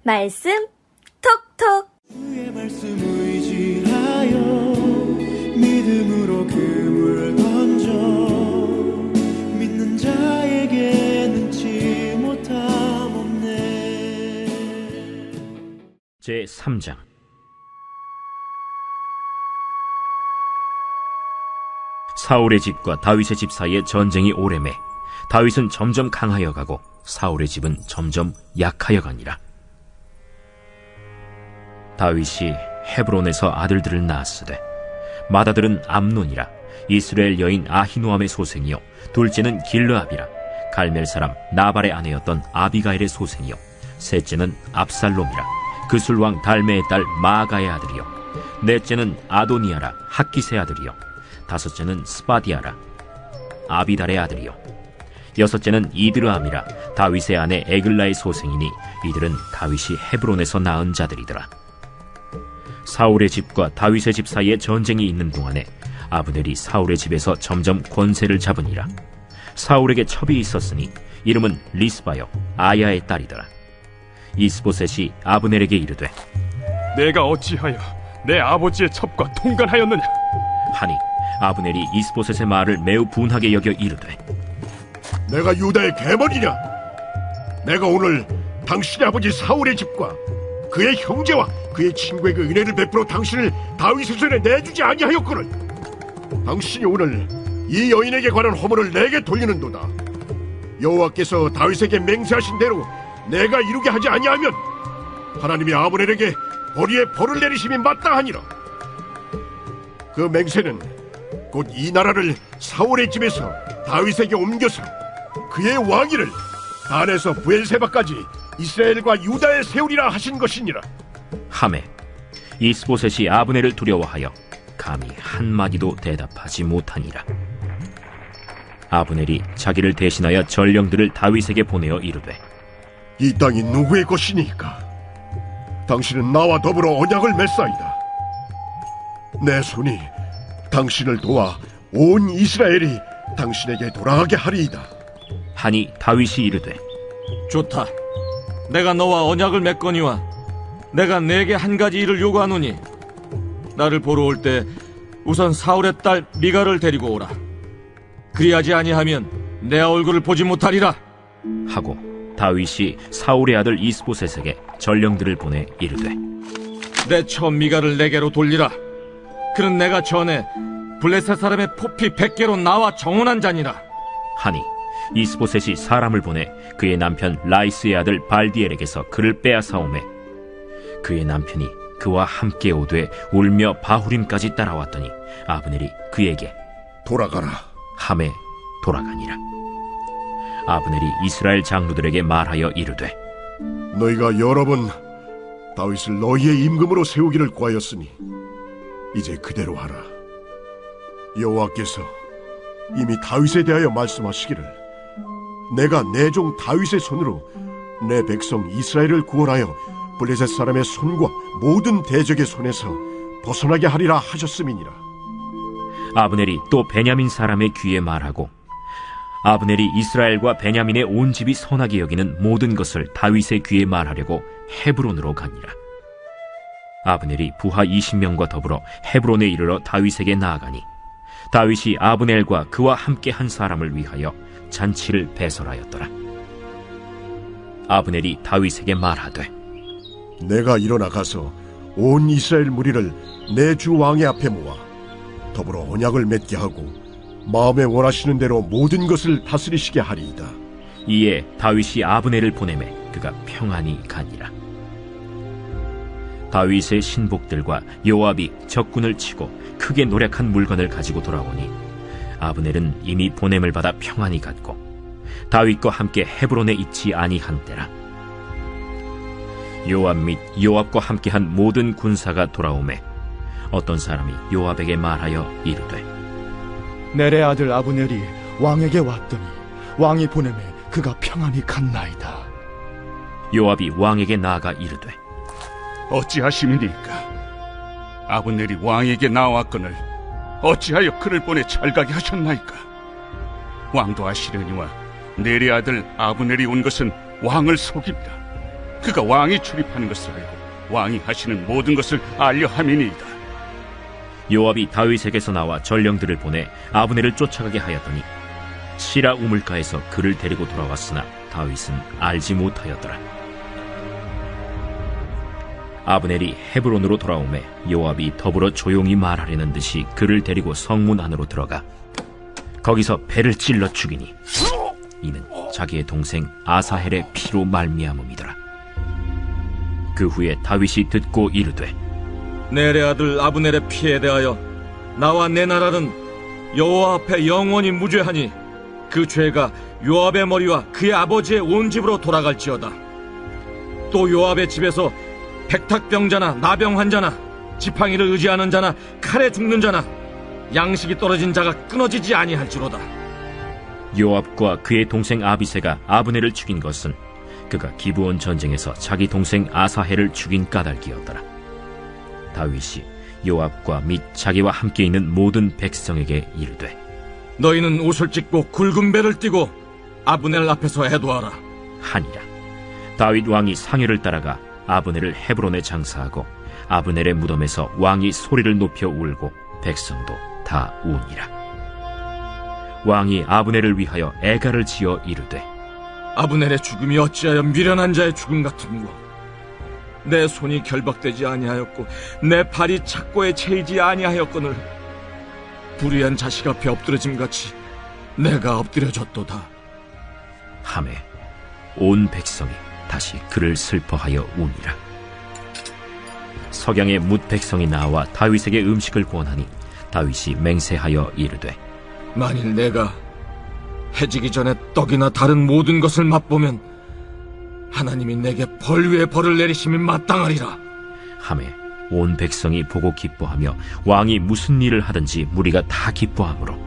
말씀 톡톡. 주의 말씀 의지하여 믿음으로 그물 던져 믿는 자에게 능치 못함 없네. 제3장. 사울의 집과 다윗의 집 사이에 전쟁이 오래매 다윗은 점점 강하여 가고 사울의 집은 점점 약하여 가니라. 다윗이 헤브론에서 아들들을 낳았으되 맏아들은 암논이라 이스라엘 여인 아히노암의 소생이요 둘째는 길르압이라 갈멜 사람 나발의 아내였던 아비가일의 소생이요 셋째는 압살롬이라 그술 왕 달메의 딸 마아가의 아들이요 넷째는 아도니아라 학기스의 아들이요 다섯째는 스바디아라 아비달의 아들이요 여섯째는 이드르암이라 다윗의 아내 에글라의 소생이니 이들은 다윗이 헤브론에서 낳은 자들이더라. 사울의 집과 다윗의 집 사이에 전쟁이 있는 동안에 아브넬이 사울의 집에서 점점 권세를 잡으니라. 사울에게 첩이 있었으니 이름은 리스바요 아야의 딸이더라. 이스보셋이 아브넬에게 이르되 내가 어찌하여 내 아버지의 첩과 통간하였느냐 하니 아브넬이 이스보셋의 말을 매우 분하게 여겨 이르되 내가 유다의 계머리냐? 내가 오늘 당신의 아버지 사울의 집과 그의 형제와 그의 친구에게 은혜를 베풀어 당신을 다윗의 손에 내주지 아니하였거늘. 당신이 오늘 이 여인에게 관한 허물을 내게 돌리는도다. 여호와께서 다윗에게 맹세하신 대로 내가 이루게 하지 아니하면 하나님이 아브넬에게 벌이에 벌을 내리심이 마땅하니라. 그 맹세는 곧 이 나라를 사울의 집에서 다윗에게 옮겨서 그의 왕위를 단에서 부엘세바까지 이스라엘과 유다에 세우리라 하신 것이니라. 하매 이스보셋이 아브넬을 두려워하여 감히 한마디도 대답하지 못하니라. 아브넬이 자기를 대신하여 전령들을 다윗에게 보내어 이르되 이 땅이 누구의 것이니까? 당신은 나와 더불어 언약을 맺사이다. 내 손이 당신을 도와 온 이스라엘이 당신에게 돌아가게 하리이다. 하니 다윗이 이르되 좋다. 내가 너와 언약을 맺거니와 내가 내게 한 가지 일을 요구하노니 나를 보러 올 때 우선 사울의 딸 미갈을 데리고 오라. 그리하지 아니하면 내 얼굴을 보지 못하리라 하고 다윗이 사울의 아들 이스보셋에게 전령들을 보내 이르되 내 첩 미갈을 내게로 돌리라. 그는 내가 전에 블레셋 사람의 포피 100개로 나와 정언한 자니라. 하니 이스보셋이 사람을 보내 그의 남편 라이스의 아들 발디엘에게서 그를 빼앗아오매 그의 남편이 그와 함께 오되 울며 바후림까지 따라왔더니 아브넬이 그에게 돌아가라 함에 돌아가니라. 아브넬이 이스라엘 장로들에게 말하여 이르되 너희가 여러 번 다윗을 너희의 임금으로 세우기를 구하였으니 이제 그대로 하라. 여호와께서 이미 다윗에 대하여 말씀하시기를 내가 내 종 다윗의 손으로 내 백성 이스라엘을 구원하여 블레셋 사람의 손과 모든 대적의 손에서 벗어나게 하리라 하셨음이니라. 아브넬이 또 베냐민 사람의 귀에 말하고 아브넬이 이스라엘과 베냐민의 온 집이 선하게 여기는 모든 것을 다윗의 귀에 말하려고 헤브론으로 가니라. 아브넬이 부하 20명과 더불어 헤브론에 이르러 다윗에게 나아가니 다윗이 아브넬과 그와 함께 한 사람을 위하여 잔치를 배설하였더라. 아브넬이 다윗에게 말하되 내가 일어나 가서 온 이스라엘 무리를 내 주 왕의 앞에 모아 더불어 언약을 맺게 하고 마음에 원하시는 대로 모든 것을 다스리시게 하리이다. 이에 다윗이 아브넬을 보내매 그가 평안히 가니라. 다윗의 신복들과 요압이 적군을 치고 크게 노력한 물건을 가지고 돌아오니 아브넬은 이미 보냄을 받아 평안히 갔고 다윗과 함께 헤브론에 있지 아니한 때라. 요압 및 요압과 함께한 모든 군사가 돌아오매 어떤 사람이 요압에게 말하여 이르되 넬의 아들 아브넬이 왕에게 왔더니 왕이 보내매 그가 평안히 갔나이다. 요압이 왕에게 나아가 이르되 어찌하심이니까 아브넬이 왕에게 나왔거늘 어찌하여 그를 보내 찰가게 하셨나이까? 왕도 아시려니와 넬의 아들 아브넬이 온 것은 왕을 속입니다. 그가 왕이 출입하는 것을 알고 왕이 하시는 모든 것을 알려 함이니이다. 요압이 다윗에게서 나와 전령들을 보내 아브넬을 쫓아가게 하였더니 시라 우물가에서 그를 데리고 돌아왔으나 다윗은 알지 못하였더라. 아브넬이 헤브론으로 돌아오매 요압이 더불어 조용히 말하려는 듯이 그를 데리고 성문 안으로 들어가 거기서 배를 찔러 죽이니 이는 자기의 동생 아사헬의 피로 말미암음이더라. 그 후에 다윗이 듣고 이르되 넬의 아들 아브넬의 피에 대하여 나와 내 나라는 여호와 앞에 영원히 무죄하니 그 죄가 요압의 머리와 그의 아버지의 온 집으로 돌아갈지어다. 또 요압의 집에서 백탁병자나 나병 환자나 지팡이를 의지하는 자나 칼에 죽는 자나 양식이 떨어진 자가 끊어지지 아니할지로다. 요압과 그의 동생 아비새가 아브넬을 죽인 것은 그가 기브온 전쟁에서 자기 동생 아사헬을 죽인 까닭이었더라. 다윗이 요압과 및 자기와 함께 있는 모든 백성에게 이르되 너희는 옷을 찢고 굵은 배를 띠고 아브넬 앞에서 애도하라 하니라. 다윗 왕이 상여를 따라가 아브넬을 헤브론에 장사하고 아브넬의 무덤에서 왕이 소리를 높여 울고 백성도 다 우니라. 왕이 아브넬을 위하여 애가를 지어 이르되 아브넬의 죽음이 어찌하여 미련한 자의 죽음 같은고. 내 손이 결박되지 아니하였고 내 발이 착고에 채이지 아니하였거늘 불의한 자식 앞에 엎드려짐 같이 내가 엎드려졌도다. 하매 온 백성이 다시 그를 슬퍼하여 우니라. 석양에 뭇 백성이 나와 다윗에게 음식을 구원하니 다윗이 맹세하여 이르되 만일 내가 해지기 전에 떡이나 다른 모든 것을 맛보면 하나님이 내게 벌 위에 벌을 내리심이 마땅하리라. 하매 온 백성이 보고 기뻐하며 왕이 무슨 일을 하든지 무리가 다 기뻐하므로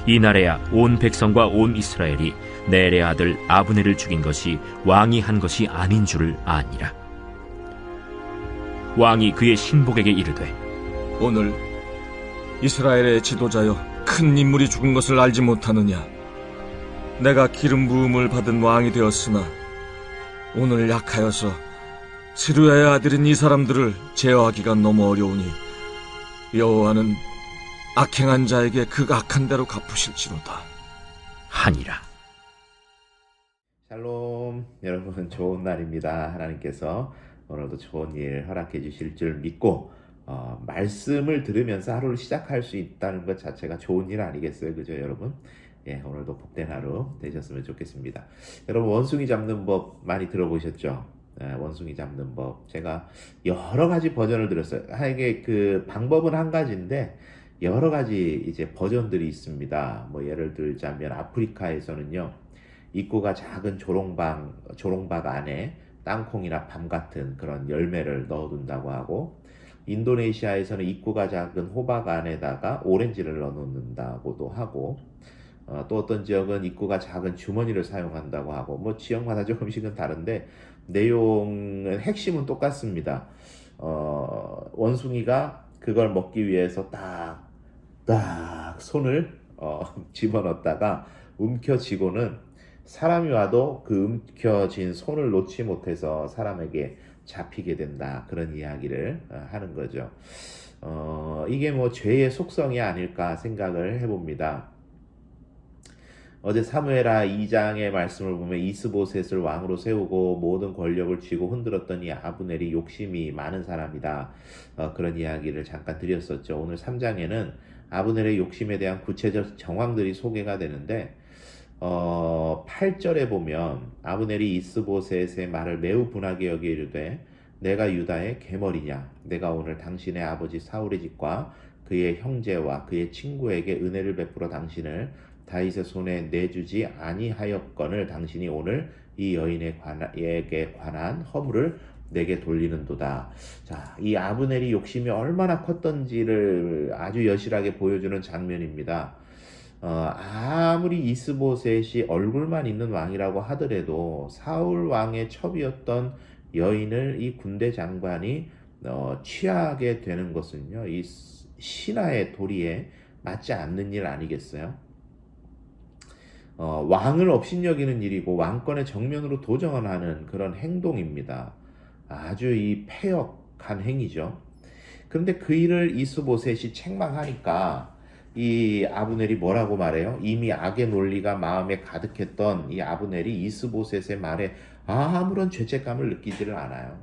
이날에야 온 백성과 온 이스라엘이 넬의 아들 아브넬을 죽인 것이 왕이 한 것이 아닌 줄을 아니라. 왕이 그의 신복에게 이르되 오늘 이스라엘의 지도자여 큰 인물이 죽은 것을 알지 못하느냐. 내가 기름 부음을 받은 왕이 되었으나 오늘 약하여서 스루야의 아들인 이 사람들을 제어하기가 너무 어려우니 여호와는 악행한 자에게 그 악한 대로 갚으실지로다 하니라. 샬롬. 여러분, 좋은 날입니다. 하나님께서 오늘도 좋은 일 허락해 주실 줄 믿고 말씀을 들으면서 하루를 시작할 수 있다는 것 자체가 좋은 일 아니겠어요? 그죠, 여러분? 예, 오늘도 복된 하루 되셨으면 좋겠습니다. 여러분, 원숭이 잡는 법 많이 들어보셨죠? 원숭이 잡는 법. 제가 여러 가지 버전을 들었어요. 이게 그 방법은 한 가지인데 여러 가지 이제 버전들이 있습니다. 뭐 예를 들자면 아프리카에서는요, 입구가 작은 조롱박 안에 땅콩이나 밤 같은 그런 열매를 넣어둔다고 하고, 인도네시아에서는 입구가 작은 호박 안에다가 오렌지를 넣어놓는다고도 하고, 또 어떤 지역은 입구가 작은 주머니를 사용한다고 하고, 뭐 지역마다 조금씩은 다른데 내용은 핵심은 똑같습니다. 원숭이가 그걸 먹기 위해서 딱 손을 집어넣었다가 움켜쥐고는 사람이 와도 그 움켜쥔 손을 놓지 못해서 사람에게 잡히게 된다, 그런 이야기를 하는 거죠. 이게 뭐 죄의 속성이 아닐까 생각을 해봅니다. 어제 사무엘하 2장의 말씀을 보면 이스보셋을 왕으로 세우고 모든 권력을 쥐고 흔들었던 이 아브넬이 욕심이 많은 사람이다, 그런 이야기를 잠깐 드렸었죠. 오늘 3장에는 아브넬의 욕심에 대한 구체적 정황들이 소개가 되는데 8절에 보면 아브넬이 이스보셋의 말을 매우 분하게 여겨 이르되 내가 유다의 계머리냐, 내가 오늘 당신의 아버지 사울의 집과 그의 형제와 그의 친구에게 은혜를 베풀어 당신을 다윗의 손에 내주지 아니하였거늘 당신이 오늘 이 여인에게 관한 허물을 내게 돌리는도다. 자, 이 아브넬이 욕심이 얼마나 컸던지를 아주 여실하게 보여주는 장면입니다. 아무리 이스보셋이 얼굴만 있는 왕이라고 하더라도 사울 왕의 첩이었던 여인을 이 군대 장관이 취하게 되는 것은요, 이 신하의 도리에 맞지 않는 일 아니겠어요? 왕을 업신여기는 일이고 왕권의 정면으로 도전하는 그런 행동입니다. 아주 이 패역한 행위죠. 그런데 그 일을 이스보셋이 책망하니까 이 아브넬이 뭐라고 말해요? 이미 악의 논리가 마음에 가득했던 이 아브넬이 이스보셋의 말에 아무런 죄책감을 느끼지를 않아요.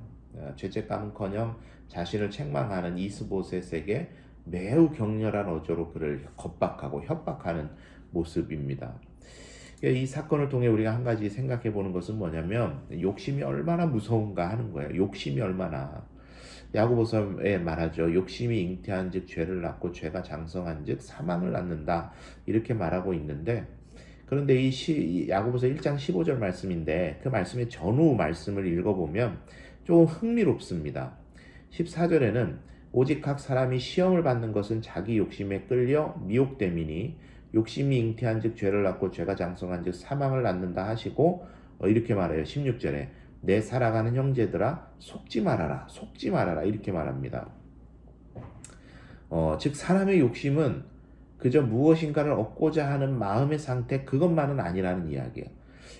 죄책감은커녕 자신을 책망하는 이스보셋에게 매우 격렬한 어조로 그를 겁박하고 협박하는 모습입니다. 이 사건을 통해 우리가 한 가지 생각해 보는 것은 뭐냐면 욕심이 얼마나 무서운가 하는 거예요. 욕심이 얼마나. 야고보서에 말하죠. 욕심이 잉태한 즉 죄를 낳고 죄가 장성한 즉 사망을 낳는다. 이렇게 말하고 있는데, 그런데 이 야고보서 1장 15절 말씀인데 그 말씀의 전후 말씀을 읽어보면 좀 흥미롭습니다. 14절에는 오직 각 사람이 시험을 받는 것은 자기 욕심에 끌려 미혹됨이니 욕심이 잉태한 즉 죄를 낳고 죄가 장성한 즉 사망을 낳는다 하시고 이렇게 말해요. 16절에 내 살아가는 형제들아 속지 말아라 이렇게 말합니다. 즉 사람의 욕심은 그저 무엇인가를 얻고자 하는 마음의 상태 그것만은 아니라는 이야기예요.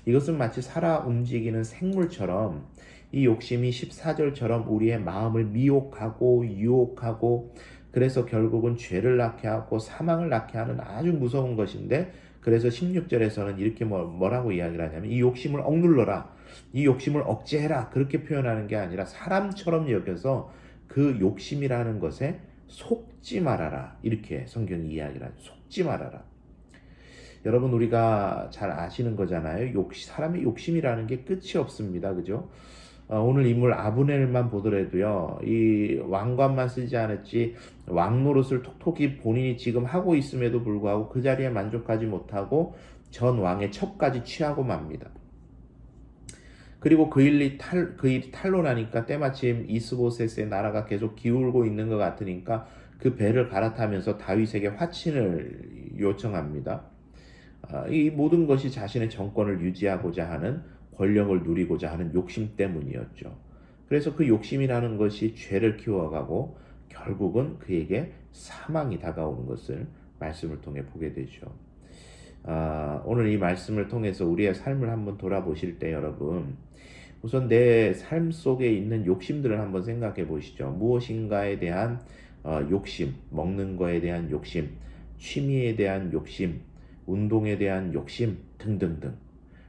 이것은 마치 살아 움직이는 생물처럼 이 욕심이 14절처럼 우리의 마음을 미혹하고 유혹하고 그래서 결국은 죄를 낳게 하고 사망을 낳게 하는 아주 무서운 것인데, 그래서 16절에서는 이렇게 뭐라고 이야기를 하냐면 이 욕심을 억눌러라, 이 욕심을 억제해라 그렇게 표현하는 게 아니라 사람처럼 여겨서 그 욕심이라는 것에 속지 말아라 이렇게 성경이 이야기를 하죠. 속지 말아라. 여러분 우리가 잘 아시는 거잖아요. 사람의 욕심이라는 게 끝이 없습니다. 그죠? 오늘 인물 아브넬만 보더라도요, 이 왕관만 쓰지 않았지 왕 노릇을 톡톡히 본인이 지금 하고 있음에도 불구하고 그 자리에 만족하지 못하고 전 왕의 첩까지 취하고 맙니다. 그리고 그 일이 탄로나니까 때마침 이스보셋의 나라가 계속 기울고 있는 것 같으니까 그 배를 갈아타면서 다윗에게 화친을 요청합니다. 이 모든 것이 자신의 정권을 유지하고자 하는, 권력을 누리고자 하는 욕심 때문이었죠. 그래서 그 욕심이라는 것이 죄를 키워가고 결국은 그에게 사망이 다가오는 것을 말씀을 통해 보게 되죠. 오늘 이 말씀을 통해서 우리의 삶을 한번 돌아보실 때 여러분, 우선 내 삶 속에 있는 욕심들을 한번 생각해 보시죠. 무엇인가에 대한 욕심, 먹는 거에 대한 욕심, 취미에 대한 욕심, 운동에 대한 욕심 등등등.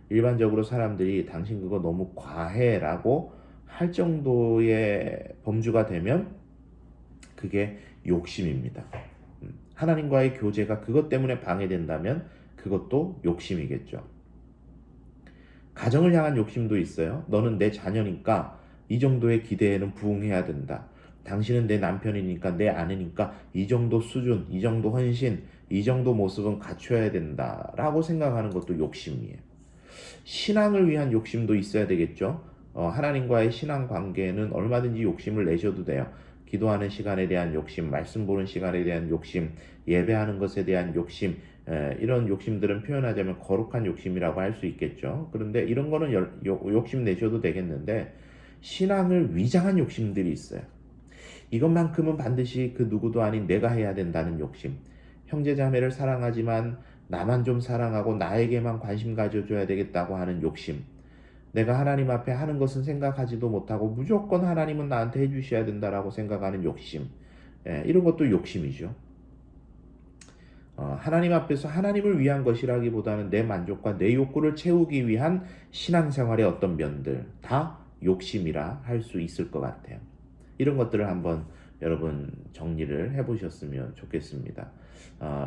일반적으로 사람들이 당신 그거 너무 과해라고 할 정도의 범주가 되면 그게 욕심입니다. 하나님과의 교제가 그것 때문에 방해된다면 그것도 욕심이겠죠. 가정을 향한 욕심도 있어요. 너는 내 자녀니까 이 정도의 기대에는 부응해야 된다. 당신은 내 남편이니까, 내 아내니까 이 정도 수준, 이 정도 헌신, 이 정도 모습은 갖춰야 된다라고 생각하는 것도 욕심이에요. 신앙을 위한 욕심도 있어야 되겠죠. 하나님과의 신앙 관계에는 얼마든지 욕심을 내셔도 돼요. 기도하는 시간에 대한 욕심, 말씀 보는 시간에 대한 욕심, 예배하는 것에 대한 욕심, 이런 욕심들은 표현하자면 거룩한 욕심이라고 할 수 있겠죠. 그런데 이런 거는 욕심 내셔도 되겠는데, 신앙을 위장한 욕심들이 있어요. 이것만큼은 반드시 그 누구도 아닌 내가 해야 된다는 욕심, 형제자매를 사랑하지만 나만 좀 사랑하고 나에게만 관심 가져줘야 되겠다고 하는 욕심, 내가 하나님 앞에 하는 것은 생각하지도 못하고 무조건 하나님은 나한테 해주셔야 된다라고 생각하는 욕심, 이런 것도 욕심이죠. 하나님 앞에서 하나님을 위한 것이라기보다는 내 만족과 내 욕구를 채우기 위한 신앙생활의 어떤 면들, 다 욕심이라 할 수 있을 것 같아요. 이런 것들을 한번 여러분 정리를 해보셨으면 좋겠습니다.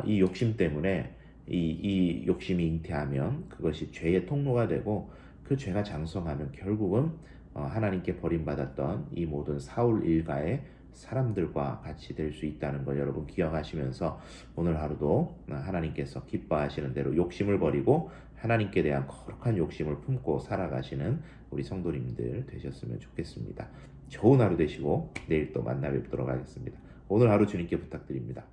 이 욕심 때문에 이 욕심이 잉태하면 그것이 죄의 통로가 되고, 그 죄가 장성하면 결국은 하나님께 버림받았던 이 모든 사울 일가의 사람들과 같이 될 수 있다는 걸 여러분 기억하시면서 오늘 하루도 하나님께서 기뻐하시는 대로 욕심을 버리고 하나님께 대한 거룩한 욕심을 품고 살아가시는 우리 성도님들 되셨으면 좋겠습니다. 좋은 하루 되시고 내일 또 만나 뵙도록 하겠습니다. 오늘 하루 주님께 부탁드립니다.